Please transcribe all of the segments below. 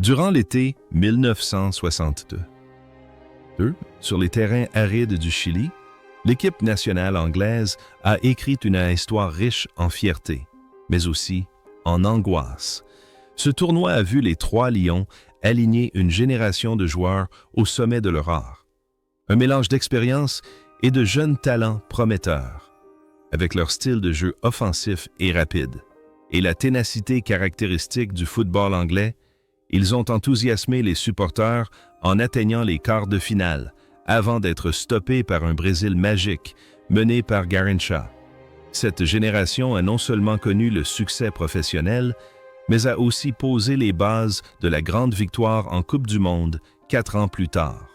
Durant l'été 1962, sur les terrains arides du Chili, l'équipe nationale anglaise a écrit une histoire riche en fierté, mais aussi en angoisse. Ce tournoi a vu les Trois Lions aligner une génération de joueurs au sommet de leur art. Un mélange d'expérience et de jeunes talents prometteurs, avec leur style de jeu offensif et rapide, et la ténacité caractéristique du football anglais. Ils ont enthousiasmé les supporters en atteignant les quarts de finale, avant d'être stoppés par un Brésil magique mené par Garrincha. Cette génération a non seulement connu le succès professionnel, mais a aussi posé les bases de la grande victoire en Coupe du Monde 4 ans plus tard.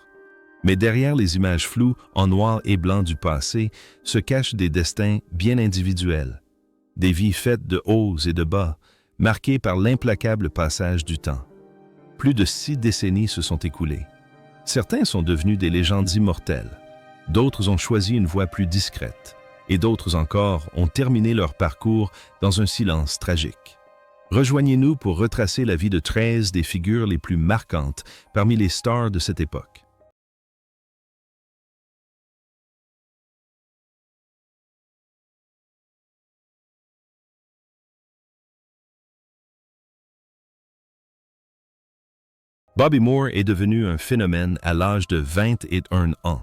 Mais derrière les images floues en noir et blanc du passé se cachent des destins bien individuels, des vies faites de hauts et de bas, marquées par l'implacable passage du temps. Plus de 6 décennies se sont écoulées. Certains sont devenus des légendes immortelles, d'autres ont choisi une voie plus discrète, et d'autres encore ont terminé leur parcours dans un silence tragique. Rejoignez-nous pour retracer la vie de 13 des figures les plus marquantes parmi les stars de cette époque. Bobby Moore est devenu un phénomène à l'âge de 21 ans.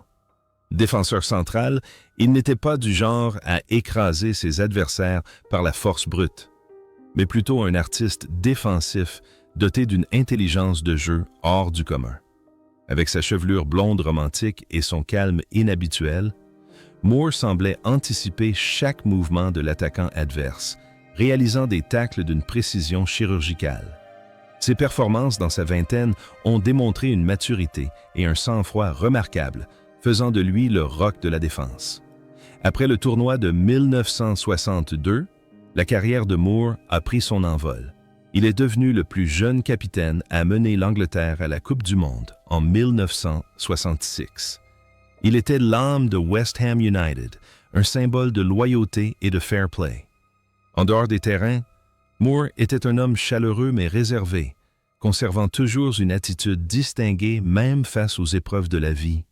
Défenseur central, il n'était pas du genre à écraser ses adversaires par la force brute, mais plutôt un artiste défensif doté d'une intelligence de jeu hors du commun. Avec sa chevelure blonde romantique et son calme inhabituel, Moore semblait anticiper chaque mouvement de l'attaquant adverse, réalisant des tacles d'une précision chirurgicale. Ses performances dans sa vingtaine ont démontré une maturité et un sang-froid remarquables, faisant de lui le roc de la défense. Après le tournoi de 1962, la carrière de Moore a pris son envol. Il est devenu le plus jeune capitaine à mener l'Angleterre à la Coupe du Monde en 1966. Il était l'âme de West Ham United, un symbole de loyauté et de fair play. En dehors des terrains, Moore était un homme chaleureux mais réservé, conservant toujours une attitude distinguée même face aux épreuves de la vie,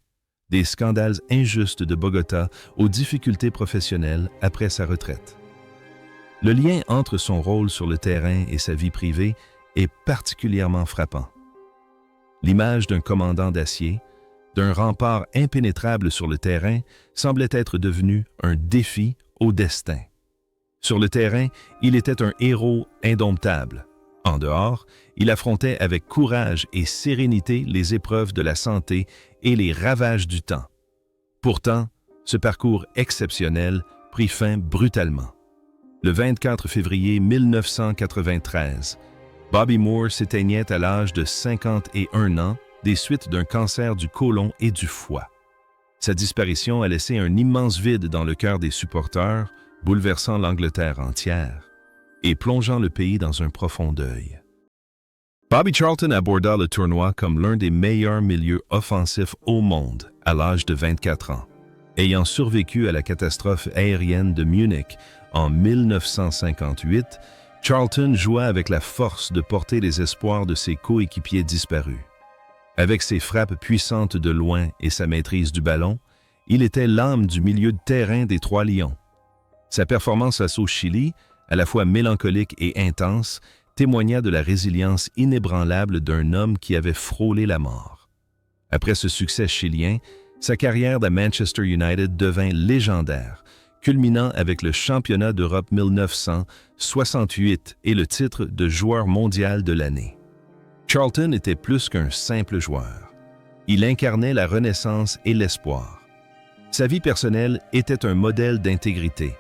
des scandales injustes de Bogota aux difficultés professionnelles après sa retraite. Le lien entre son rôle sur le terrain et sa vie privée est particulièrement frappant. L'image d'un commandant d'acier, d'un rempart impénétrable sur le terrain, semblait être devenue un défi au destin. Sur le terrain, il était un héros indomptable. En dehors, il affrontait avec courage et sérénité les épreuves de la santé et les ravages du temps. Pourtant, ce parcours exceptionnel prit fin brutalement. Le 24 février 1993, Bobby Moore s'éteignait à l'âge de 51 ans des suites d'un cancer du côlon et du foie. Sa disparition a laissé un immense vide dans le cœur des supporters, bouleversant l'Angleterre entière et plongeant le pays dans un profond deuil. Bobby Charlton aborda le tournoi comme l'un des meilleurs milieux offensifs au monde à l'âge de 24 ans. Ayant survécu à la catastrophe aérienne de Munich en 1958, Charlton joua avec la force de porter les espoirs de ses coéquipiers disparus. Avec ses frappes puissantes de loin et sa maîtrise du ballon, il était l'âme du milieu de terrain des Trois Lions. Sa performance face au Chili, à la fois mélancolique et intense, témoigna de la résilience inébranlable d'un homme qui avait frôlé la mort. Après ce succès chilien, sa carrière à Manchester United devint légendaire, culminant avec le championnat d'Europe 1968 et le titre de joueur mondial de l'année. Charlton était plus qu'un simple joueur. Il incarnait la renaissance et l'espoir. Sa vie personnelle était un modèle d'intégrité.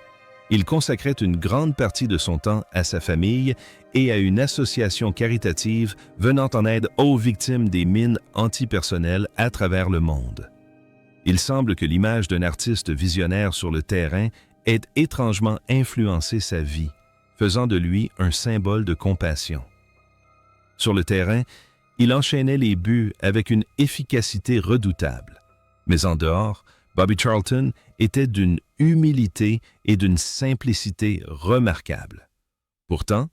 Il consacrait une grande partie de son temps à sa famille et à une association caritative venant en aide aux victimes des mines antipersonnelles à travers le monde. Il semble que l'image d'un artiste visionnaire sur le terrain ait étrangement influencé sa vie, faisant de lui un symbole de compassion. Sur le terrain, il enchaînait les buts avec une efficacité redoutable. Mais en dehors, Bobby Charlton était d'une humilité et d'une simplicité remarquables. Pourtant,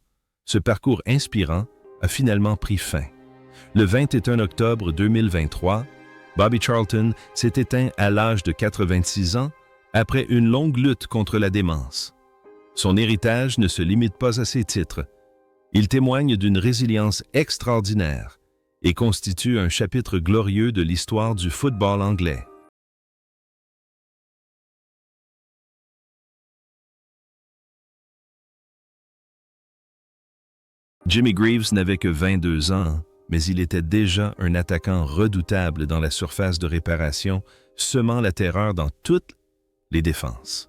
ce parcours inspirant a finalement pris fin. Le 21 octobre 2023, Bobby Charlton s'est éteint à l'âge de 86 ans après une longue lutte contre la démence. Son héritage ne se limite pas à ses titres. Il témoigne d'une résilience extraordinaire et constitue un chapitre glorieux de l'histoire du football anglais. Jimmy Greaves n'avait que 22 ans, mais il était déjà un attaquant redoutable dans la surface de réparation, semant la terreur dans toutes les défenses.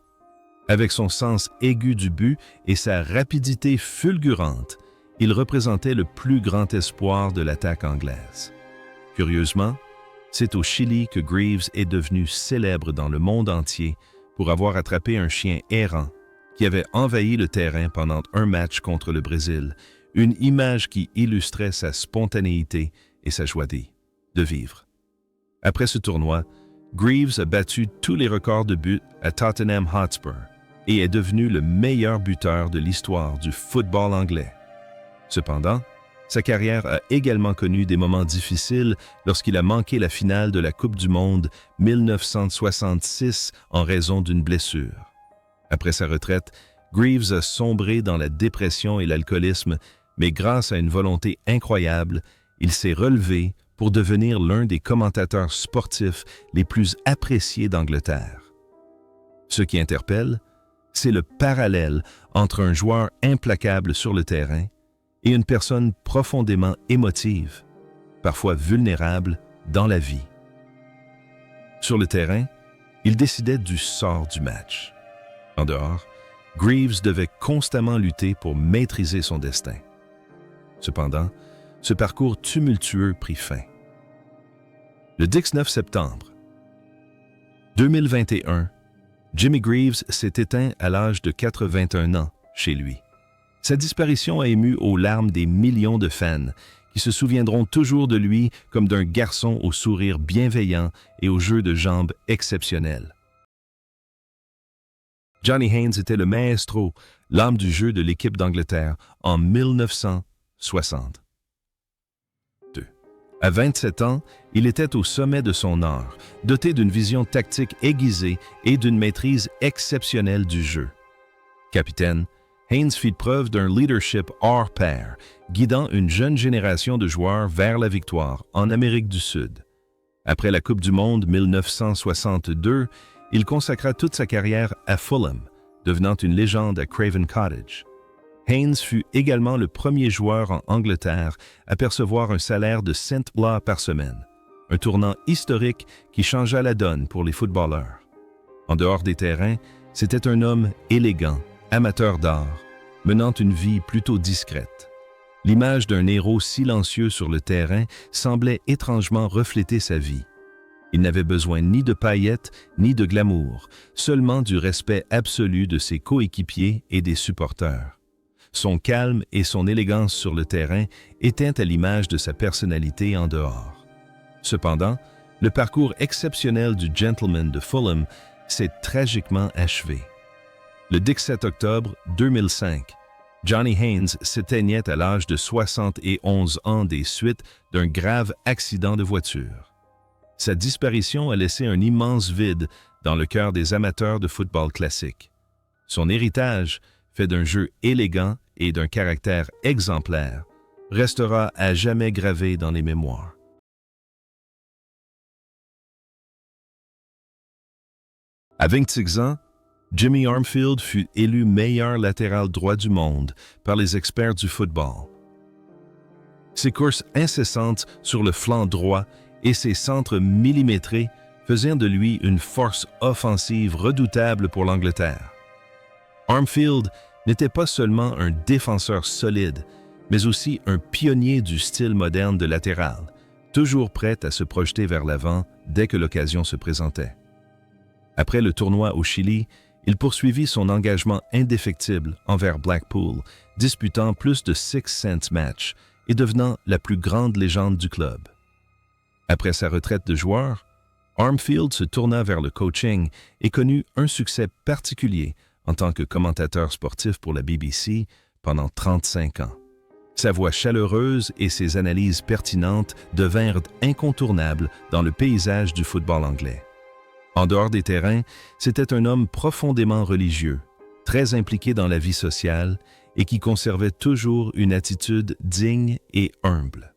Avec son sens aigu du but et sa rapidité fulgurante, il représentait le plus grand espoir de l'attaque anglaise. Curieusement, c'est au Chili que Greaves est devenu célèbre dans le monde entier pour avoir attrapé un chien errant qui avait envahi le terrain pendant un match contre le Brésil, une image qui illustrait sa spontanéité et sa joie de vivre. Après ce tournoi, Greaves a battu tous les records de buts à Tottenham Hotspur et est devenu le meilleur buteur de l'histoire du football anglais. Cependant, sa carrière a également connu des moments difficiles lorsqu'il a manqué la finale de la Coupe du Monde 1966 en raison d'une blessure. Après sa retraite, Greaves a sombré dans la dépression et l'alcoolisme, mais grâce à une volonté incroyable, il s'est relevé pour devenir l'un des commentateurs sportifs les plus appréciés d'Angleterre. Ce qui interpelle, c'est le parallèle entre un joueur implacable sur le terrain et une personne profondément émotive, parfois vulnérable dans la vie. Sur le terrain, il décidait du sort du match. En dehors, Greaves devait constamment lutter pour maîtriser son destin. Cependant, ce parcours tumultueux prit fin. Le 19 septembre 2021, Jimmy Greaves s'est éteint à l'âge de 81 ans chez lui. Sa disparition a ému aux larmes des millions de fans qui se souviendront toujours de lui comme d'un garçon au sourire bienveillant et au jeu de jambes exceptionnel. Johnny Haynes était le maestro, l'âme du jeu de l'équipe d'Angleterre en 1962. À 27 ans, il était au sommet de son art, doté d'une vision tactique aiguisée et d'une maîtrise exceptionnelle du jeu. Capitaine, Haynes fit preuve d'un leadership hors pair, guidant une jeune génération de joueurs vers la victoire en Amérique du Sud. Après la Coupe du Monde 1962, il consacra toute sa carrière à Fulham, devenant une légende à Craven Cottage. Haynes fut également le premier joueur en Angleterre à percevoir un salaire de £100 par semaine, un tournant historique qui changea la donne pour les footballeurs. En dehors des terrains, c'était un homme élégant, amateur d'art, menant une vie plutôt discrète. L'image d'un héros silencieux sur le terrain semblait étrangement refléter sa vie. Il n'avait besoin ni de paillettes ni de glamour, seulement du respect absolu de ses coéquipiers et des supporters. Son calme et son élégance sur le terrain étaient à l'image de sa personnalité en dehors. Cependant, le parcours exceptionnel du gentleman de Fulham s'est tragiquement achevé. Le 17 octobre 2005, Johnny Haynes s'éteignait à l'âge de 71 ans des suites d'un grave accident de voiture. Sa disparition a laissé un immense vide dans le cœur des amateurs de football classique. Son héritage, fait d'un jeu élégant et d'un caractère exemplaire, restera à jamais gravé dans les mémoires. À 26 ans, Jimmy Armfield fut élu meilleur latéral droit du monde par les experts du football. Ses courses incessantes sur le flanc droit et ses centres millimétrés faisaient de lui une force offensive redoutable pour l'Angleterre. Armfield n'était pas seulement un défenseur solide, mais aussi un pionnier du style moderne de latéral, toujours prêt à se projeter vers l'avant dès que l'occasion se présentait. Après le tournoi au Chili, il poursuivit son engagement indéfectible envers Blackpool, disputant plus de 600 matchs et devenant la plus grande légende du club. Après sa retraite de joueur, Armfield se tourna vers le coaching et connut un succès particulier en tant que commentateur sportif pour la BBC pendant 35 ans. Sa voix chaleureuse et ses analyses pertinentes devinrent incontournables dans le paysage du football anglais. En dehors des terrains, c'était un homme profondément religieux, très impliqué dans la vie sociale et qui conservait toujours une attitude digne et humble.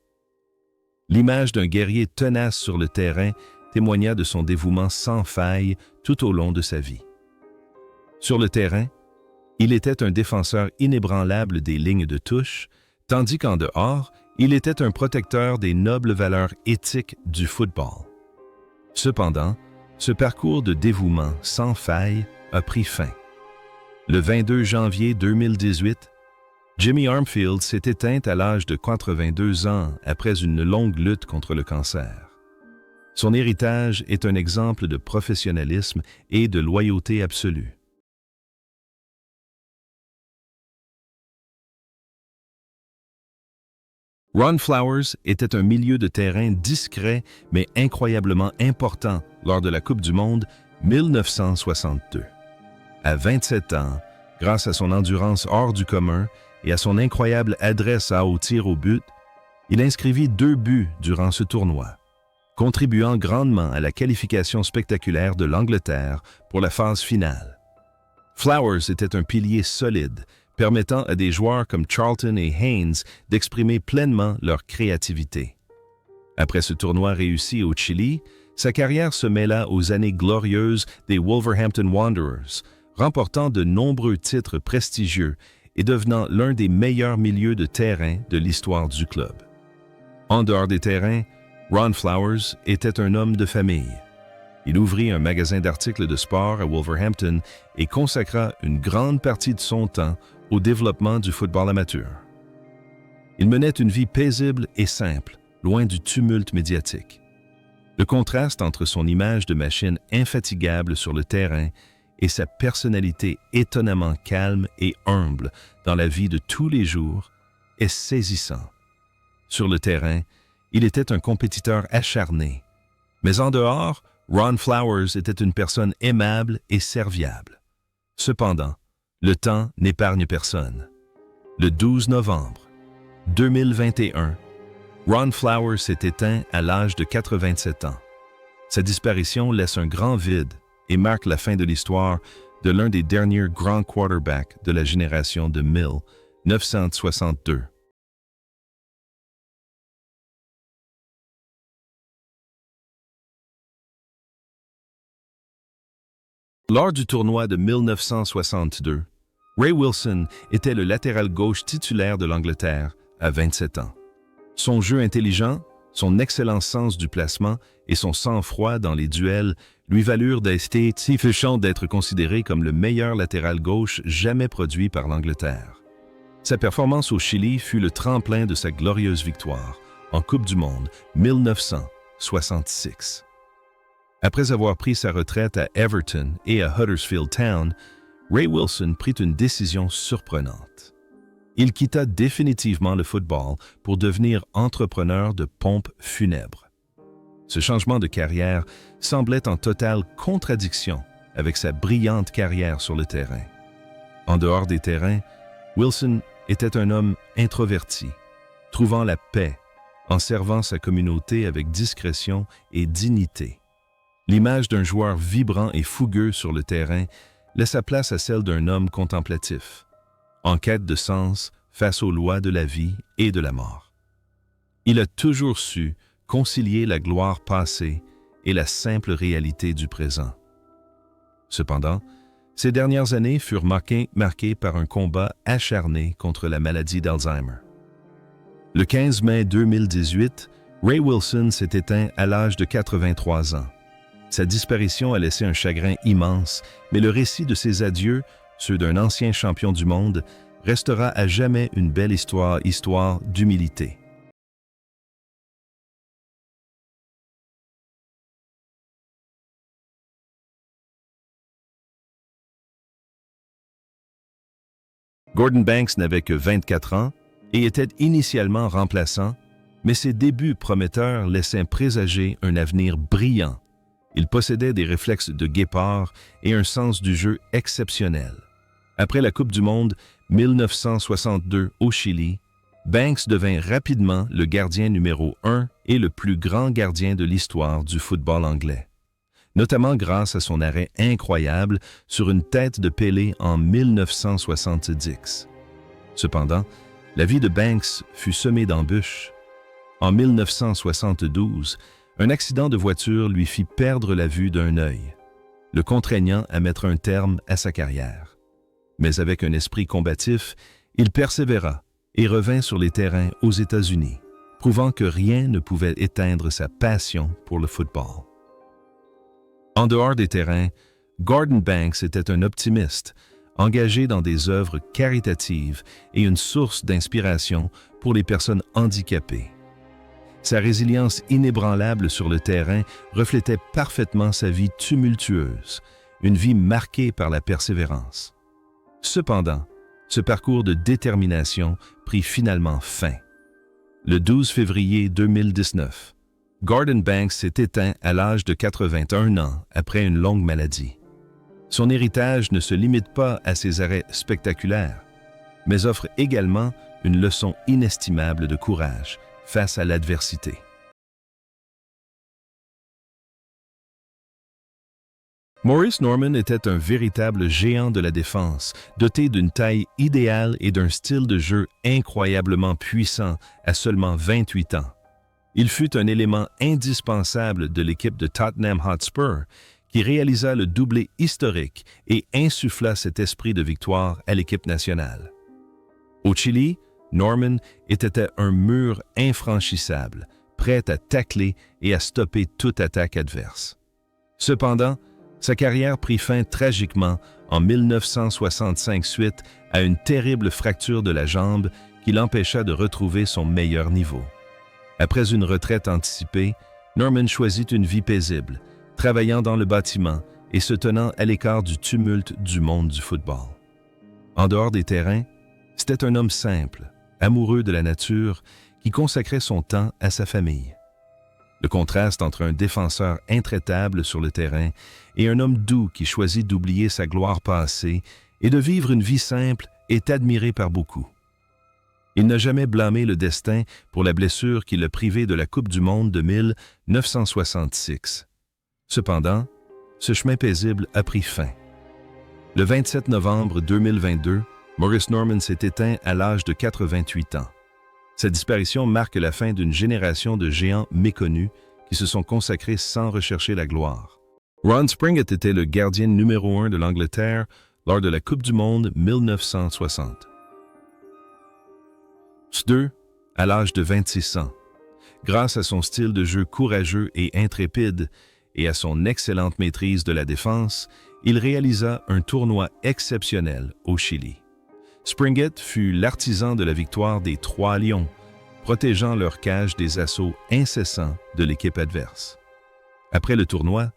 L'image d'un guerrier tenace sur le terrain témoigna de son dévouement sans faille tout au long de sa vie. Sur le terrain, il était un défenseur inébranlable des lignes de touche, tandis qu'en dehors, il était un protecteur des nobles valeurs éthiques du football. Cependant, ce parcours de dévouement sans faille a pris fin. Le 22 janvier 2018, Jimmy Armfield s'est éteint à l'âge de 82 ans après une longue lutte contre le cancer. Son héritage est un exemple de professionnalisme et de loyauté absolue. Ron Flowers était un milieu de terrain discret mais incroyablement important lors de la Coupe du Monde 1962. À 27 ans, grâce à son endurance hors du commun et à son incroyable adresse au tir au but, il inscrivit 2 buts durant ce tournoi, contribuant grandement à la qualification spectaculaire de l'Angleterre pour la phase finale. Flowers était un pilier solide, permettant à des joueurs comme Charlton et Haynes d'exprimer pleinement leur créativité. Après ce tournoi réussi au Chili, sa carrière se mêla aux années glorieuses des Wolverhampton Wanderers, remportant de nombreux titres prestigieux et devenant l'un des meilleurs milieux de terrain de l'histoire du club. En dehors des terrains, Ron Flowers était un homme de famille. Il ouvrit un magasin d'articles de sport à Wolverhampton et consacra une grande partie de son temps au développement du football amateur. Il menait une vie paisible et simple, loin du tumulte médiatique. Le contraste entre son image de machine infatigable sur le terrain et sa personnalité étonnamment calme et humble dans la vie de tous les jours est saisissant. Sur le terrain, il était un compétiteur acharné, mais en dehors, Ron Flowers était une personne aimable et serviable. Cependant, le temps n'épargne personne. Le 12 novembre 2021, Ron Flowers s'est éteint à l'âge de 87 ans. Sa disparition laisse un grand vide et marque la fin de l'histoire de l'un des derniers grands quarterbacks de la génération de 1962. Lors du tournoi de 1962, Ray Wilson était le latéral gauche titulaire de l'Angleterre à 27 ans. Son jeu intelligent, son excellent sens du placement et son sang-froid dans les duels lui valurent d'être considéré comme le meilleur latéral gauche jamais produit par l'Angleterre. Sa performance au Chili fut le tremplin de sa glorieuse victoire en Coupe du Monde 1966. Après avoir pris sa retraite à Everton et à Huddersfield Town, Ray Wilson prit une décision surprenante. Il quitta définitivement le football pour devenir entrepreneur de pompes funèbres. Ce changement de carrière semblait en totale contradiction avec sa brillante carrière sur le terrain. En dehors des terrains, Wilson était un homme introverti, trouvant la paix en servant sa communauté avec discrétion et dignité. L'image d'un joueur vibrant et fougueux sur le terrain laissa place à celle d'un homme contemplatif, en quête de sens face aux lois de la vie et de la mort. Il a toujours su concilier la gloire passée et la simple réalité du présent. Cependant, ces dernières années furent marquées par un combat acharné contre la maladie d'Alzheimer. Le 15 mai 2018, Ray Wilson s'est éteint à l'âge de 83 ans. Sa disparition a laissé un chagrin immense, mais le récit de ses adieux, ceux d'un ancien champion du monde, restera à jamais une belle histoire d'humilité. Gordon Banks n'avait que 24 ans et était initialement remplaçant, mais ses débuts prometteurs laissaient présager un avenir brillant. Il possédait des réflexes de guépard et un sens du jeu exceptionnel. Après la Coupe du Monde 1962 au Chili, Banks devint rapidement le gardien numéro 1 et le plus grand gardien de l'histoire du football anglais, notamment grâce à son arrêt incroyable sur une tête de Pelé en 1970. Cependant, la vie de Banks fut semée d'embûches. En 1972, un accident de voiture lui fit perdre la vue d'un œil, le contraignant à mettre un terme à sa carrière. Mais avec un esprit combatif, il persévéra et revint sur les terrains aux États-Unis, prouvant que rien ne pouvait éteindre sa passion pour le football. En dehors des terrains, Gordon Banks était un optimiste, engagé dans des œuvres caritatives et une source d'inspiration pour les personnes handicapées. Sa résilience inébranlable sur le terrain reflétait parfaitement sa vie tumultueuse, une vie marquée par la persévérance. Cependant, ce parcours de détermination prit finalement fin. Le 12 février 2019, Gordon Banks s'est éteint à l'âge de 81 ans après une longue maladie. Son héritage ne se limite pas à ses arrêts spectaculaires, mais offre également une leçon inestimable de courage face à l'adversité. Maurice Norman était un véritable géant de la défense, doté d'une taille idéale et d'un style de jeu incroyablement puissant à seulement 28 ans. Il fut un élément indispensable de l'équipe de Tottenham Hotspur, qui réalisa le doublé historique et insuffla cet esprit de victoire à l'équipe nationale. Au Chili, Norman était un mur infranchissable, prêt à tacler et à stopper toute attaque adverse. Cependant, sa carrière prit fin tragiquement en 1965 suite à une terrible fracture de la jambe qui l'empêcha de retrouver son meilleur niveau. Après une retraite anticipée, Norman choisit une vie paisible, travaillant dans le bâtiment et se tenant à l'écart du tumulte du monde du football. En dehors des terrains, c'était un homme simple, amoureux de la nature, qui consacrait son temps à sa famille. Le contraste entre un défenseur intraitable sur le terrain et un homme doux qui choisit d'oublier sa gloire passée et de vivre une vie simple est admiré par beaucoup. Il n'a jamais blâmé le destin pour la blessure qui l'a privé de la Coupe du monde de 1966. Cependant, ce chemin paisible a pris fin. Le 27 novembre 2022, Maurice Norman s'est éteint à l'âge de 88 ans. Sa disparition marque la fin d'une génération de géants méconnus qui se sont consacrés sans rechercher la gloire. Ron Springett était le gardien numéro 1 de l'Angleterre lors de la Coupe du monde 1960. 2. À l'âge de 26 ans. Grâce à son style de jeu courageux et intrépide et à son excellente maîtrise de la défense, il réalisa un tournoi exceptionnel au Chili. Springett fut l'artisan de la victoire des Trois Lions, protégeant leur cage des assauts incessants de l'équipe adverse. Après le tournoi,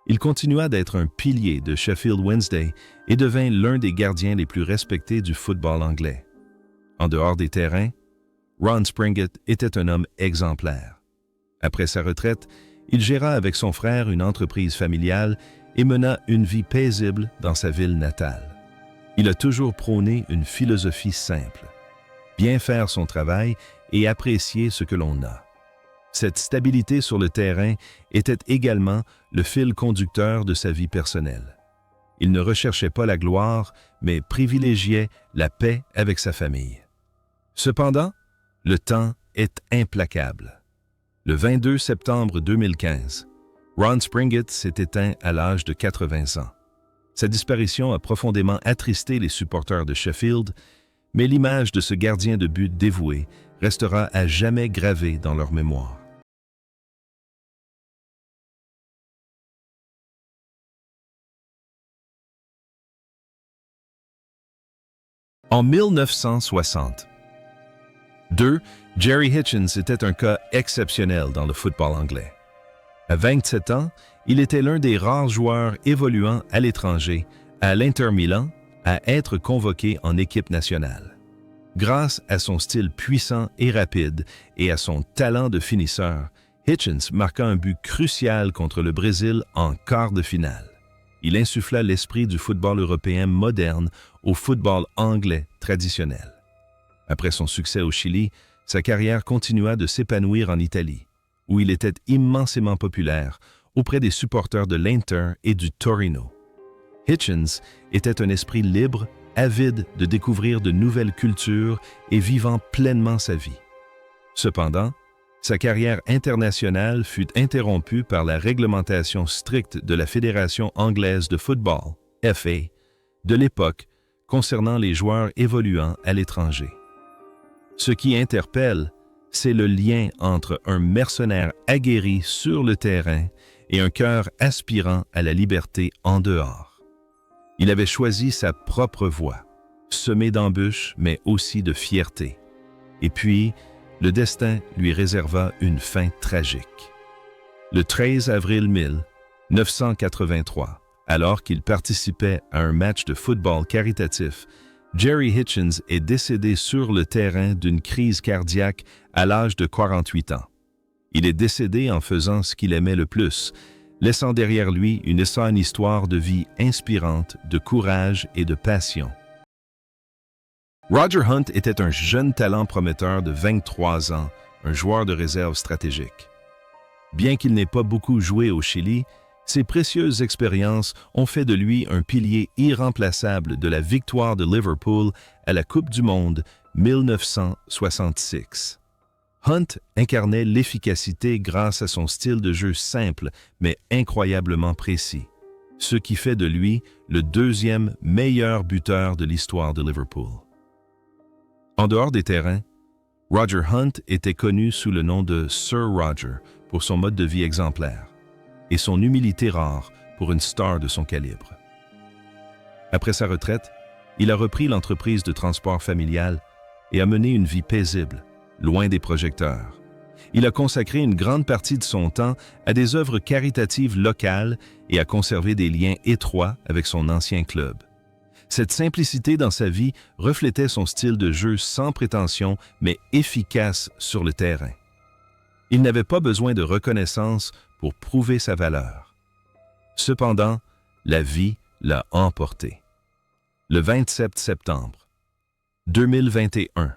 il continua d'être un pilier de Sheffield Wednesday et devint l'un des gardiens les plus respectés du football anglais. En dehors des terrains, Ron Springett était un homme exemplaire. Après sa retraite, il géra avec son frère une entreprise familiale et mena une vie paisible dans sa ville natale. Il a toujours prôné une philosophie simple, bien faire son travail et apprécier ce que l'on a. Cette stabilité sur le terrain était également le fil conducteur de sa vie personnelle. Il ne recherchait pas la gloire, mais privilégiait la paix avec sa famille. Cependant, le temps est implacable. Le 22 septembre 2015, Ron Springett s'est éteint à l'âge de 80 ans. Sa disparition a profondément attristé les supporters de Sheffield, mais l'image de ce gardien de but dévoué restera à jamais gravée dans leur mémoire. En 1960, 2. Jerry Hitchens était un cas exceptionnel dans le football anglais. À 27 ans, il était l'un des rares joueurs évoluant à l'étranger, à l'Inter Milan, à être convoqué en équipe nationale. Grâce à son style puissant et rapide et à son talent de finisseur, Hitchens marqua un but crucial contre le Brésil en quart de finale. Il insuffla l'esprit du football européen moderne au football anglais traditionnel. Après son succès au Chili, sa carrière continua de s'épanouir en Italie, où il était immensément populaire auprès des supporters de l'Inter et du Torino. Hitchens était un esprit libre, avide de découvrir de nouvelles cultures et vivant pleinement sa vie. Cependant, sa carrière internationale fut interrompue par la réglementation stricte de la Fédération anglaise de football, FA, de l'époque concernant les joueurs évoluant à l'étranger. Ce qui interpelle, c'est le lien entre un mercenaire aguerri sur le terrain et un cœur aspirant à la liberté en dehors. Il avait choisi sa propre voie, semée d'embûches mais aussi de fierté. Et puis, le destin lui réserva une fin tragique. Le 13 avril 1983, alors qu'il participait à un match de football caritatif, Jerry Hitchens est décédé sur le terrain d'une crise cardiaque à l'âge de 48 ans. Il est décédé en faisant ce qu'il aimait le plus, laissant derrière lui une histoire de vie inspirante, de courage et de passion. Roger Hunt était un jeune talent prometteur de 23 ans, un joueur de réserve stratégique. Bien qu'il n'ait pas beaucoup joué au Chili, ses précieuses expériences ont fait de lui un pilier irremplaçable de la victoire de Liverpool à la Coupe du Monde 1966. Hunt incarnait l'efficacité grâce à son style de jeu simple mais incroyablement précis, ce qui fait de lui le deuxième meilleur buteur de l'histoire de Liverpool. En dehors des terrains, Roger Hunt était connu sous le nom de Sir Roger pour son mode de vie exemplaire et son humilité rare pour une star de son calibre. Après sa retraite, il a repris l'entreprise de transport familial et a mené une vie paisible, loin des projecteurs. Il a consacré une grande partie de son temps à des œuvres caritatives locales et a conservé des liens étroits avec son ancien club. Cette simplicité dans sa vie reflétait son style de jeu sans prétention, mais efficace sur le terrain. Il n'avait pas besoin de reconnaissance pour prouver sa valeur. Cependant, la vie l'a emporté. Le 27 septembre 2021.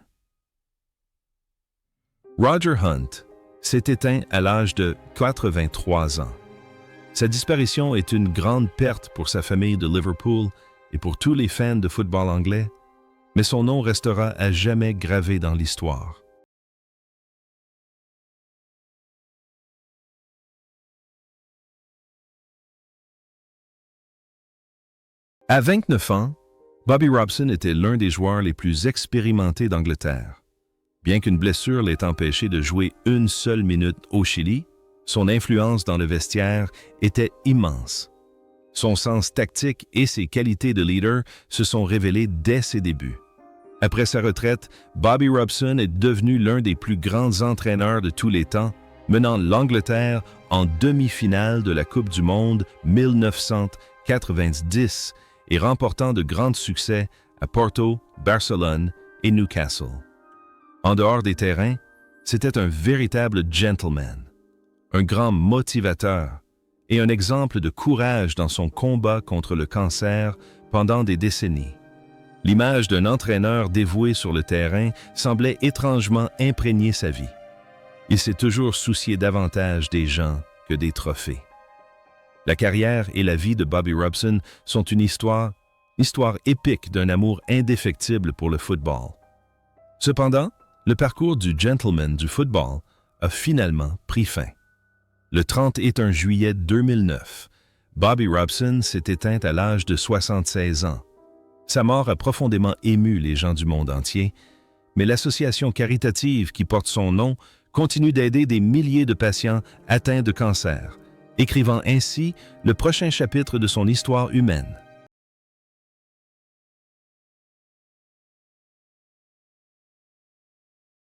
Roger Hunt s'est éteint à l'âge de 83 ans. Sa disparition est une grande perte pour sa famille de Liverpool et pour tous les fans de football anglais, mais son nom restera à jamais gravé dans l'histoire. À 29 ans, Bobby Robson était l'un des joueurs les plus expérimentés d'Angleterre. Bien qu'une blessure l'ait empêché de jouer une seule minute au Chili, son influence dans le vestiaire était immense. Son sens tactique et ses qualités de leader se sont révélés dès ses débuts. Après sa retraite, Bobby Robson est devenu l'un des plus grands entraîneurs de tous les temps, menant l'Angleterre en demi-finale de la Coupe du Monde 1990 et remportant de grands succès à Porto, Barcelone et Newcastle. En dehors des terrains, c'était un véritable gentleman, un grand motivateur et un exemple de courage dans son combat contre le cancer pendant des décennies. L'image d'un entraîneur dévoué sur le terrain semblait étrangement imprégner sa vie. Il s'est toujours soucié davantage des gens que des trophées. La carrière et la vie de Bobby Robson sont une histoire épique d'un amour indéfectible pour le football. Cependant, le parcours du gentleman du football a finalement pris fin. Le 31 juillet 2009, Bobby Robson s'est éteint à l'âge de 76 ans. Sa mort a profondément ému les gens du monde entier, mais l'association caritative qui porte son nom continue d'aider des milliers de patients atteints de cancer, écrivant ainsi le prochain chapitre de son histoire humaine.